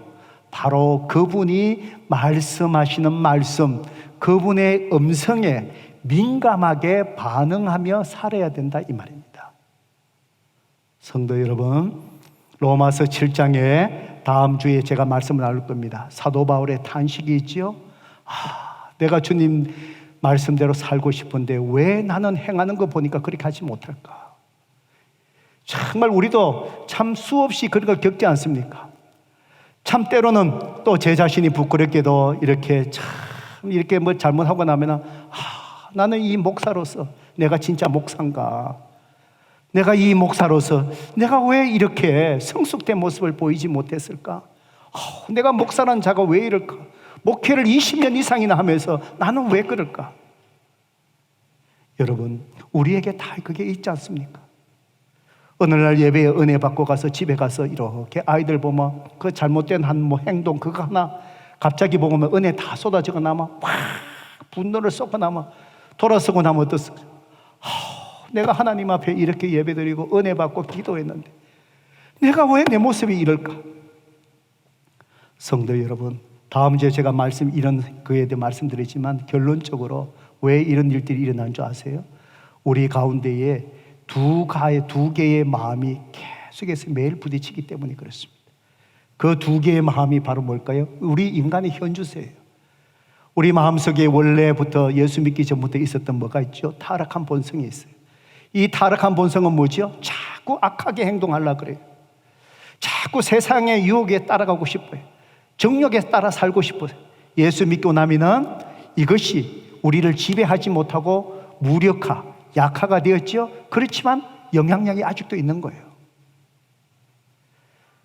바로 그분이 말씀하시는 말씀, 그분의 음성에 민감하게 반응하며 살아야 된다 이 말입니다. 성도 여러분, 로마서 7장에 다음 주에 제가 말씀을 나눌 겁니다. 사도 바울의 탄식이 있지요. 내가 주님 말씀대로 살고 싶은데 왜 나는 행하는 거 보니까 그렇게 하지 못할까? 정말 우리도 참 수없이 그런 걸 겪지 않습니까? 참 때로는 또 제 자신이 부끄럽게도 이렇게 뭐 잘못하고 나면 나는 이 목사로서 내가 진짜 목사인가? 내가 이 목사로서 내가 왜 이렇게 성숙된 모습을 보이지 못했을까? 내가 목사라는 자가 왜 이럴까? 목회를 20년 이상이나 하면서 나는 왜 그럴까? 여러분, 우리에게 다 그게 있지 않습니까? 어느 날 예배에 은혜 받고 가서 집에 가서 이렇게 아이들 보면 그 잘못된 한 뭐 행동 그거 하나 갑자기 보면 은혜 다 쏟아지고 나면 막 분노를 쏟고 나면 돌아서고 나면 어떻습니까? 내가 하나님 앞에 이렇게 예배드리고 은혜 받고 기도했는데 내가 왜 내 모습이 이럴까? 성도 여러분, 다음 주에 제가 이런 그에 대해 말씀드리지만 결론적으로 왜 이런 일들이 일어난 줄 아세요? 우리 가운데에 두 개의 마음이 계속해서 매일 부딪히기 때문에 그렇습니다. 그 두 개의 마음이 바로 뭘까요? 우리 인간의 현주세예요. 우리 마음속에 원래부터 예수 믿기 전부터 있었던 뭐가 있죠? 타락한 본성이 있어요. 이 타락한 본성은 뭐죠? 자꾸 악하게 행동하려고 그래요. 자꾸 세상의 유혹에 따라가고 싶어요. 정욕에 따라 살고 싶어요. 예수 믿고 나면은 이것이 우리를 지배하지 못하고 무력화, 약화가 되었죠. 그렇지만 영향력이 아직도 있는 거예요.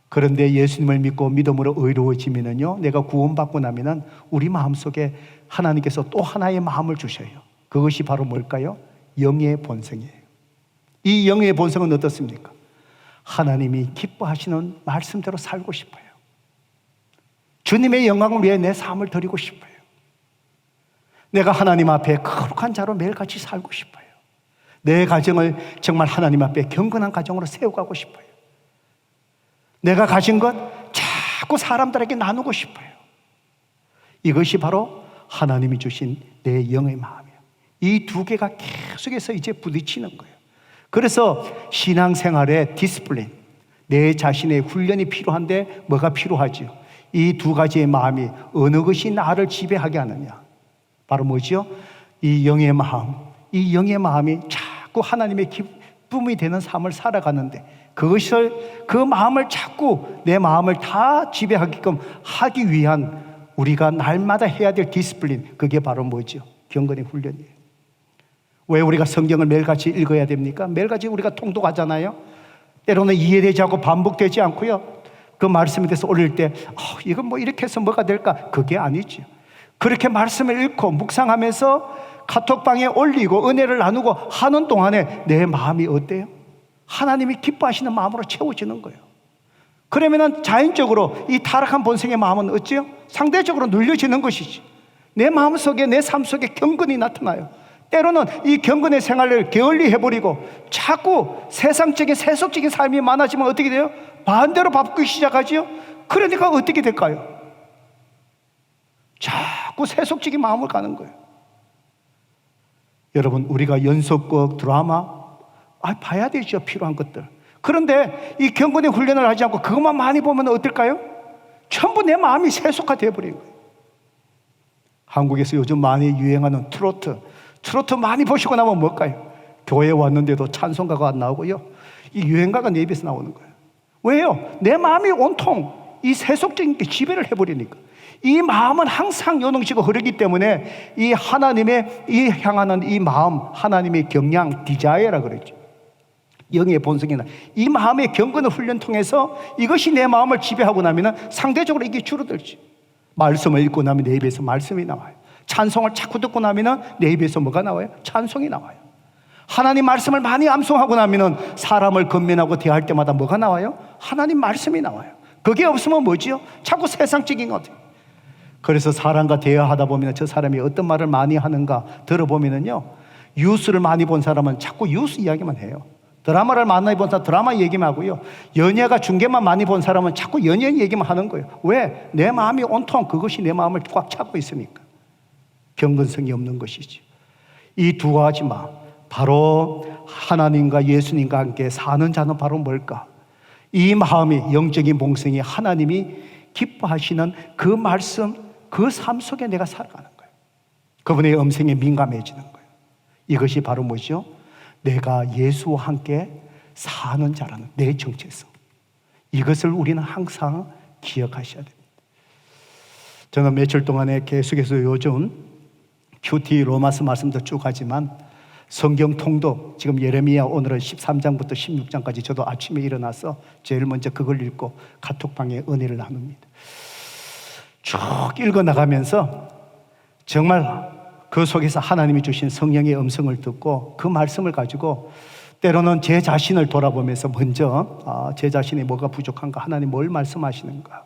그런데 예수님을 믿고 믿음으로 의로워지면은요, 내가 구원받고 나면은 우리 마음속에 하나님께서 또 하나의 마음을 주셔요. 그것이 바로 뭘까요? 영의 본성이에요. 이 영의 본성은 어떻습니까? 하나님이 기뻐하시는 말씀대로 살고 싶어요. 주님의 영광을 위해 내 삶을 드리고 싶어요. 내가 하나님 앞에 거룩한 자로 매일같이 살고 싶어요. 내 가정을 정말 하나님 앞에 경건한 가정으로 세워가고 싶어요. 내가 가진 것 자꾸 사람들에게 나누고 싶어요. 이것이 바로 하나님이 주신 내 영의 마음이에요. 이 두 개가 계속해서 이제 부딪히는 거예요. 그래서 신앙생활의 디스플레인, 내 자신의 훈련이 필요한데 뭐가 필요하죠? 이 두 가지의 마음이 어느 것이 나를 지배하게 하느냐? 바로 뭐죠? 이 영의 마음, 이 영의 마음이 자꾸 하나님의 기쁨이 되는 삶을 살아가는데 그 마음을 자꾸 내 마음을 다 지배하게끔 하기 위한 우리가 날마다 해야 될 디스플린, 그게 바로 뭐죠? 경건의 훈련이에요. 왜 우리가 성경을 매일같이 읽어야 됩니까? 매일같이 우리가 통독하잖아요. 때로는 이해되지 않고 반복되지 않고요, 그 말씀에 대해서 올릴 때 이건 뭐 이렇게 해서 뭐가 될까? 그게 아니죠. 그렇게 말씀을 읽고 묵상하면서 카톡방에 올리고 은혜를 나누고 하는 동안에 내 마음이 어때요? 하나님이 기뻐하시는 마음으로 채워지는 거예요. 그러면은 자연적으로 이 타락한 본성의 마음은 어찌요? 상대적으로 눌려지는 것이지. 내 마음 속에, 내 삶 속에 경건이 나타나요. 때로는 이 경건의 생활을 게을리 해버리고 자꾸 세상적인 세속적인 삶이 많아지면 어떻게 돼요? 반대로 바꾸기 시작하지요. 그러니까 어떻게 될까요? 자꾸 세속적인 마음을 가는 거예요. 여러분, 우리가 연속극, 드라마 봐야 되죠. 필요한 것들. 그런데 이 경건의 훈련을 하지 않고 그것만 많이 보면 어떨까요? 전부 내 마음이 세속화되어 버린 거예요. 한국에서 요즘 많이 유행하는 트로트 많이 보시고 나면 뭘까요? 교회에 왔는데도 찬송가가 안 나오고요, 이 유행가가 내 입에서 나오는 거예요. 왜요? 내 마음이 온통 이 세속적인 게 지배를 해버리니까. 이 마음은 항상 요동치고 흐르기 때문에 이 하나님의 이 향하는 이 마음, 하나님의 경량, 디자이어라 그랬죠. 영의 본성이나 이 마음의 경건의 훈련 통해서 이것이 내 마음을 지배하고 나면 상대적으로 이게 줄어들지. 말씀을 읽고 나면 내 입에서 말씀이 나와요. 찬송을 자꾸 듣고 나면 내 입에서 뭐가 나와요? 찬송이 나와요. 하나님 말씀을 많이 암송하고 나면 사람을 건면하고 대할 때마다 뭐가 나와요? 하나님 말씀이 나와요. 그게 없으면 뭐지요? 자꾸 세상적인 것 같아요. 그래서 사람과 대화하다 보면 저 사람이 어떤 말을 많이 하는가 들어보면요, 뉴스를 많이 본 사람은 자꾸 뉴스 이야기만 해요. 드라마를 많이 본 사람 드라마 얘기만 하고요, 연예가 중계만 많이 본 사람은 자꾸 연예 얘기만 하는 거예요. 왜? 내 마음이 온통 그것이 내 마음을 꽉 차고 있으니까. 경건성이 없는 것이지. 이 두 가지 마음, 바로 하나님과 예수님과 함께 사는 자는 바로 뭘까? 이 마음이, 영적인 본성이 하나님이 기뻐하시는 그 말씀, 그 삶 속에 내가 살아가는 거예요. 그분의 음성에 민감해지는 거예요. 이것이 바로 뭐죠? 내가 예수와 함께 사는 자라는 내 정체성. 이것을 우리는 항상 기억하셔야 됩니다. 저는 며칠 동안에 계속해서 요즘 큐티 로마서 말씀도 쭉 하지만 성경 통독, 지금 예레미야 오늘은 13장부터 16장까지 저도 아침에 일어나서 제일 먼저 그걸 읽고 카톡방에 은혜를 나눕니다. 쭉 읽어나가면서 정말 그 속에서 하나님이 주신 성령의 음성을 듣고 그 말씀을 가지고 때로는 제 자신을 돌아보면서 먼저 제 자신이 뭐가 부족한가, 하나님 뭘 말씀하시는가,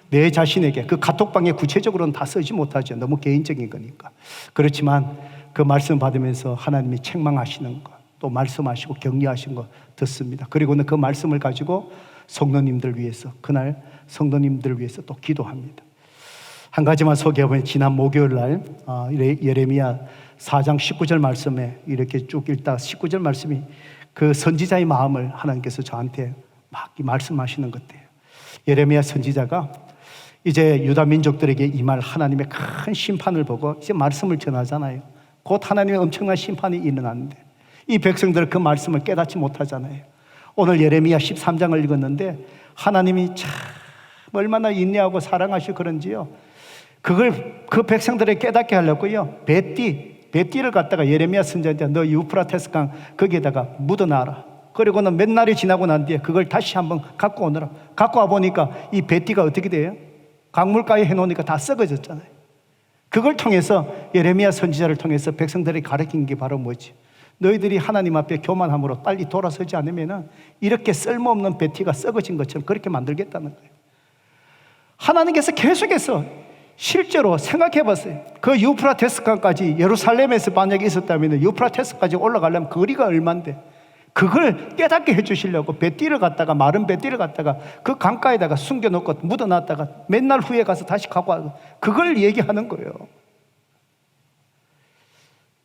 내 자신에게, 그 카톡방에 구체적으로는 다 쓰지 못하죠. 너무 개인적인 거니까. 그렇지만 그 말씀 받으면서 하나님이 책망하시는 것, 또 말씀하시고 격려하신 것 듣습니다. 그리고는 그 말씀을 가지고 성도님들 위해서, 그날 성도님들 위해서 또 기도합니다. 한 가지만 소개해보면, 지난 목요일 날 예레미야 4장 19절 말씀에 이렇게 쭉 읽다 19절 말씀이 그 선지자의 마음을 하나님께서 저한테 막 말씀하시는 것 같아요. 예레미야 선지자가 이제 유다 민족들에게 임할 하나님의 큰 심판을 보고 이제 말씀을 전하잖아요. 곧 하나님의 엄청난 심판이 일어나는데 이 백성들은 그 말씀을 깨닫지 못하잖아요. 오늘 예레미야 13장을 읽었는데 하나님이 참 얼마나 인내하고 사랑하시고 그런지요, 그걸 그 백성들에게 깨닫게 하려고요, 뱃띠를 갖다가 예레미야 선지자한테 너 유프라테스 강 거기에다가 묻어놔라. 그리고는 몇 날이 지나고 난 뒤에 그걸 다시 한번 갖고 오너라. 갖고 와보니까 이 뱃띠가 어떻게 돼요? 강물가에 해놓으니까 다 썩어졌잖아요. 그걸 통해서 예레미야 선지자를 통해서 백성들이 가르친 게 바로 뭐지? 너희들이 하나님 앞에 교만함으로 빨리 돌아서지 않으면 이렇게 쓸모없는 뱃띠가 썩어진 것처럼 그렇게 만들겠다는 거예요. 하나님께서 계속해서 실제로 생각해 봤어요. 그 유프라테스강까지 예루살렘에서 만약에 있었다면 유프라테스까지 올라가려면 거리가 얼만데, 그걸 깨닫게 해주시려고 뱃띠를 갖다가, 마른 뱃띠를 갖다가 그 강가에다가 숨겨놓고 묻어놨다가 맨날 후에 가서 다시 갖고 와서 그걸 얘기하는 거예요.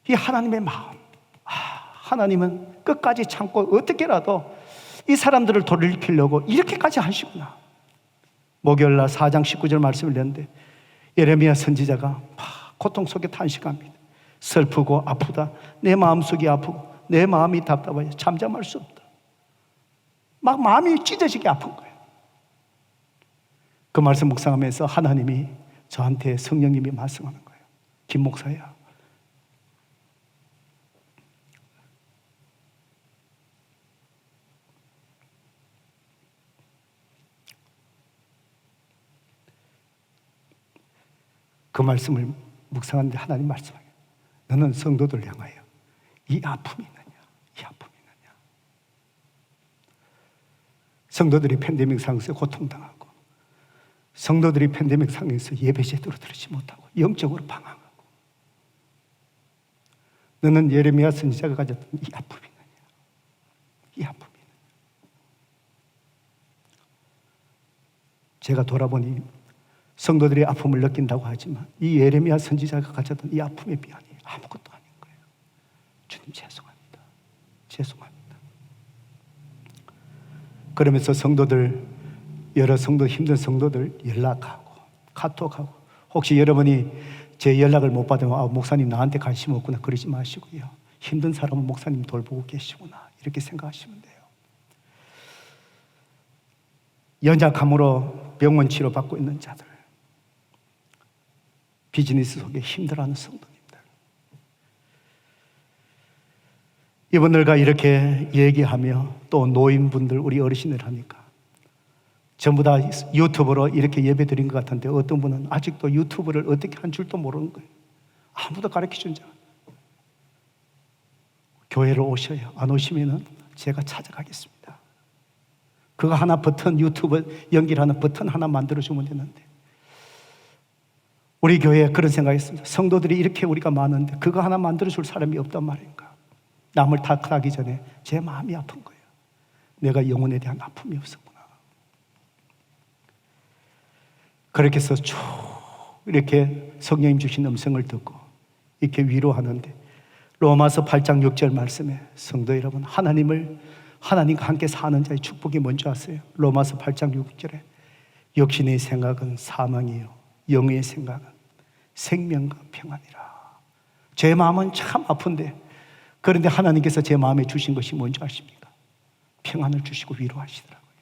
이 하나님의 마음, 하나님은 끝까지 참고 어떻게라도 이 사람들을 돌이키려고 이렇게까지 하시구나. 목요일날 4장 19절 말씀을 냈는데 예레미야 선지자가 고통 속에 탄식합니다. 슬프고 아프다. 내 마음속이 아프고 내 마음이 답답하여 잠잠할 수 없다. 막 마음이 찢어지게 아픈 거예요. 그 말씀 묵상하면서 하나님이 저한테, 성령님이 말씀하는 거예요. 김 목사야, 그 말씀을 묵상하는데 하나님 말씀하세요. 너는 성도들 향하여 이 아픔이 있느냐? 이 아픔이 있느냐? 성도들이 팬데믹 상황에서 고통당하고, 성도들이 팬데믹 상황에서 예배 제대로 드리지 못하고 영적으로 방황하고, 너는 예레미야 선지자가 가졌던 이 아픔이 있느냐? 이 아픔이 있느냐? 제가 돌아보니 성도들이 아픔을 느낀다고 하지만 이 예레미야 선지자가 가졌던 이 아픔에 비하니 아무것도 아닌 거예요. 주님 죄송합니다. 죄송합니다. 그러면서 성도들, 여러 성도, 힘든 성도들 연락하고 카톡하고, 혹시 여러분이 제 연락을 못 받으면 목사님 나한테 관심 없구나 그러지 마시고요. 힘든 사람은 목사님 돌보고 계시구나 이렇게 생각하시면 돼요. 연약함으로 병원 치료받고 있는 자들, 비즈니스 속에 힘들어하는 성도님들, 이분들과 이렇게 얘기하며 또 노인분들, 우리 어르신들 하니까 전부 다 유튜브로 이렇게 예배 드린 것 같은데 어떤 분은 아직도 유튜브를 어떻게 한 줄도 모르는 거예요. 아무도 가르쳐준 자. 교회로 오셔요. 안 오시면은 제가 찾아가겠습니다. 그거 하나 버튼, 유튜브 연결하는 버튼 하나 만들어주면 되는데, 우리 교회에 그런 생각했습니다. 성도들이 이렇게 우리가 많은데 그거 하나 만들어줄 사람이 없단 말인가. 남을 탓하기 전에 제 마음이 아픈 거예요. 내가 영혼에 대한 아픔이 없었구나. 그렇게 해서 쭉 이렇게 성령님 주신 음성을 듣고 이렇게 위로하는데, 로마서 8장 6절 말씀에 성도 여러분, 하나님과 함께 사는 자의 축복이 뭔지 아세요? 로마서 8장 6절에 역시 내 생각은 사망이요 영의 생각은 생명과 평안이라. 제 마음은 참 아픈데, 그런데 하나님께서 제 마음에 주신 것이 뭔지 아십니까? 평안을 주시고 위로하시더라고요.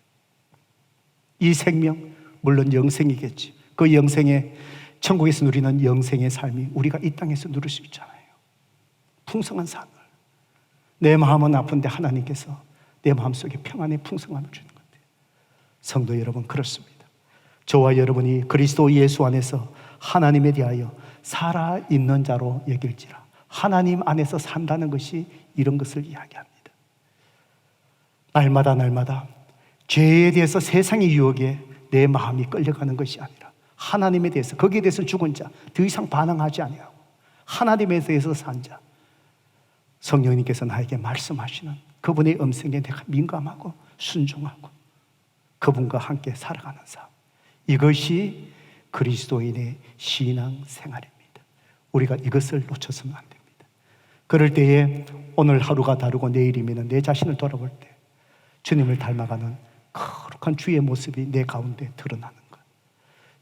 이 생명, 물론 영생이겠지. 그 영생의, 천국에서 누리는 영생의 삶이 우리가 이 땅에서 누릴 수 있잖아요. 풍성한 삶을. 내 마음은 아픈데 하나님께서 내 마음속에 평안의 풍성함을 주는 것 같아요. 성도 여러분, 그렇습니다. 저와 여러분이 그리스도 예수 안에서 하나님에 대하여 살아있는 자로 여길지라. 하나님 안에서 산다는 것이 이런 것을 이야기합니다. 날마다 죄에 대해서 세상의 유혹에 내 마음이 끌려가는 것이 아니라 하나님에 대해서, 거기에 대해서 죽은 자, 더 이상 반응하지 아니하고 하나님에 대해서 산 자, 성령님께서 나에게 말씀하시는 그분의 음성에 내가 민감하고 순종하고 그분과 함께 살아가는 삶, 이것이 그리스도인의 신앙 생활입니다. 우리가 이것을 놓쳐서는 안 됩니다. 그럴 때에 오늘 하루가 다르고 내일이면 내 자신을 돌아볼 때 주님을 닮아가는 거룩한 주의 모습이 내 가운데 드러나는 것,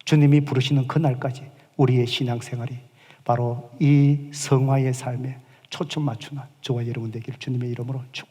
주님이 부르시는 그날까지 우리의 신앙생활이 바로 이 성화의 삶에 초점 맞추는 저와 여러분 되기를 주님의 이름으로 축복합니다.